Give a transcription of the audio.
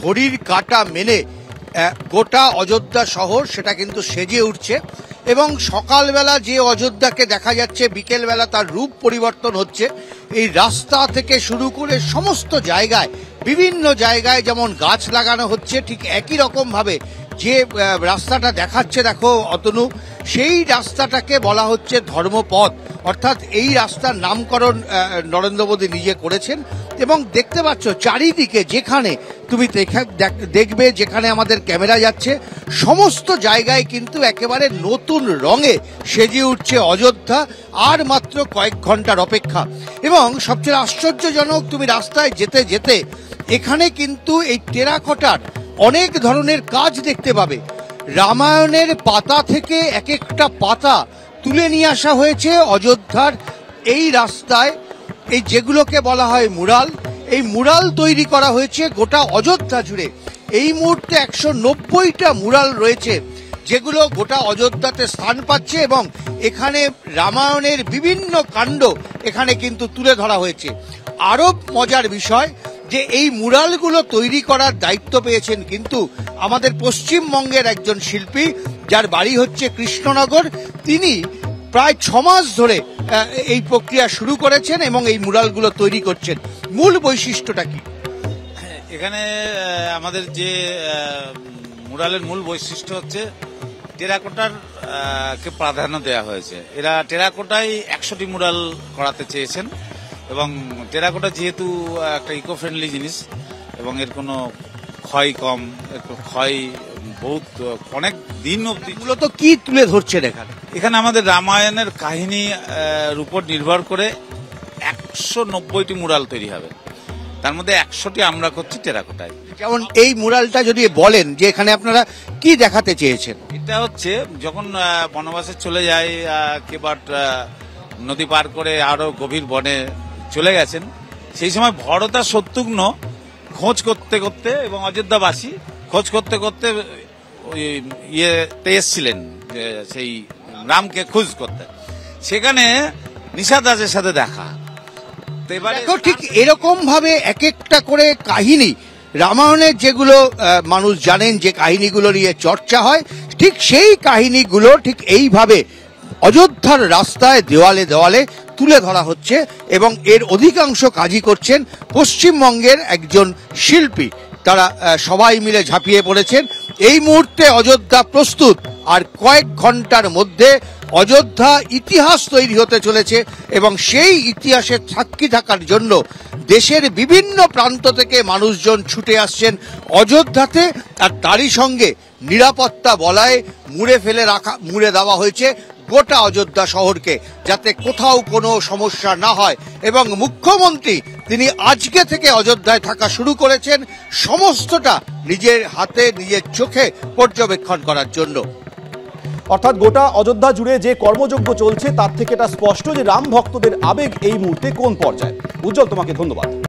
ঘড়ির কাঁটা মেনে গোটা অযোধ্যা শহর সেটা কিন্তু সেজে উঠছে এবং সকালবেলা যে অযোধ্যাকে দেখা যাচ্ছে বিকেলবেলা তার রূপ পরিবর্তন হচ্ছে। এই রাস্তা থেকে শুরু করে সমস্ত জায়গায় বিভিন্ন জায়গায় যেমন গাছ লাগানো হচ্ছে, ঠিক একই রকম ভাবে যে রাস্তাটা দেখাচ্ছে দেখো অতনু, সেই রাস্তাটাকে বলা হচ্ছে ধর্মপথ। অর্থাৎ এই রাস্তার নামকরণ নরেন্দ্র মোদী নিজে করেছেন এবং দেখতে পাচ্ছ চারিদিকে যেখানে তুমি দেখবে, যেখানে আমাদের ক্যামেরা যাচ্ছে সমস্ত জায়গায় কিন্তু একেবারে নতুন রঙে সেজে উঠছে অযোধ্যা। আর মাত্র কয়েক ঘন্টার অপেক্ষা এবং সবচেয়ে আশ্চর্যজনক, তুমি রাস্তায় যেতে যেতে এখানে কিন্তু এই টেরাকোটার অনেক ধরনের কাজ দেখতে পাবে। রামায়ণের পাতা থেকে এক একটা পাতা তুলে নিয়ে আসা হয়েছে অযোধ্যার এই রাস্তায়। এই যেগুলোকে বলা হয় মুরাল, এই মুরাল তৈরি করা হয়েছে গোটা অযোধ্যা জুড়ে। এই মুহূর্তে 190টা মুরাল রয়েছে যেগুলো গোটা অযোধ্যাতে স্থান পাচ্ছে এবং এখানে রামায়ণের বিভিন্ন কাণ্ড এখানে কিন্তু তুলে ধরা হয়েছে। আরো মজার বিষয় যে এই মুরালগুলো তৈরি করার দায়িত্ব পেয়েছেন কিন্তু আমাদের পশ্চিমবঙ্গের একজন শিল্পী, যার বাড়ি হচ্ছে কৃষ্ণনগর। তিনি প্রায় 6 মাস ধরে এই প্রক্রিয়া শুরু করেছেন এবং এই মুরালগুলো তৈরি করছেন। মূল বৈশিষ্ট্যটা কি? এখানে আমাদের যে মুরালের মূল বৈশিষ্ট্য হচ্ছে টেরাকোটার কে প্রাধান্য দেওয়া হয়েছে। এরা টেরাকোটায় 100টি মুরাল করাতে চেয়েছেন এবং টেরাকোটা যেহেতু একটা ইকো ফ্রেন্ডলি জিনিস এবং এর কোনো ক্ষয় কম, ক্ষয় বহুত অনেক দিন অব্দি। মূলত কি তুলে ধরছেন এখানে আমাদের রামায়ণের কাহিনীর উপর নির্ভর করে 190টি মুরাল তৈরি হবে, তার মধ্যে 100টি আমরা করছি টেরাকোটায়। যেমন এই মুরালটা যদি বলেন যে এখানে আপনারা কি দেখাতে চেয়েছেন? এটা হচ্ছে যখন বনবাসে চলে যায় কেবার নদী পার করে আরো গভীর বনে চলে গেছেন, সেই সময় ভরত আর শত্রুঘ্ন খোঁজ করতে করতে এবং অযোধ্যাবাসী খোঁজ করতে করতে ইয়েতে এসছিলেন সেই রামকে খোঁজ করতে, সেখানে নিশাদ রাজের সাথে দেখা। ঠিক এরকম ভাবে এক একটা করে কাহিনী রামায়ণের যেগুলো মানুষ জানেন যে কাহিনীগুলো নিয়ে চর্চা হয়, ঠিক সেই কাহিনীগুলো ঠিক এইভাবে অযোধ্যার রাস্তায় দেওয়ালে দেওয়ালে তুলে ধরা হচ্ছে এবং এর অধিকাংশ কাজই করছেন পশ্চিমবঙ্গের একজন শিল্পী। তারা সবাই মিলে ঝাঁপিয়ে পড়েছেন। এই মুহূর্তে অযোধ্যা প্রস্তুত, আর কয়েক ঘন্টার মধ্যে অযোধ্যা ইতিহাস তৈরি হতে চলেছে এবং সেই ইতিহাসের সাক্ষী থাকার জন্য দেশের বিভিন্ন প্রান্ত থেকে মানুষজন ছুটে আসছেন অযোধ্যাতে। আর তারই সঙ্গে নিরাপত্তা বলায় মুড়ে দেওয়া হয়েছে গোটা অযোধ্যা শহরকে, যাতে কোথাও কোনো সমস্যা না হয়। এবং মুখ্যমন্ত্রী তিনি আজকে থেকে অযোধ্যায় থাকা শুরু করেছেন সমস্তটা নিজের হাতে নিজের চোখে পর্যবেক্ষণ করার জন্য। অর্থাৎ গোটা অযোধ্যা জুড়ে যে কর্মযজ্ঞ চলছে তার থেকে এটা স্পষ্ট যে রাম ভক্তদের আবেগ এই মুহূর্তে কোন পর্যায়ে। উজ্জ্বল, তোমাকে ধন্যবাদ।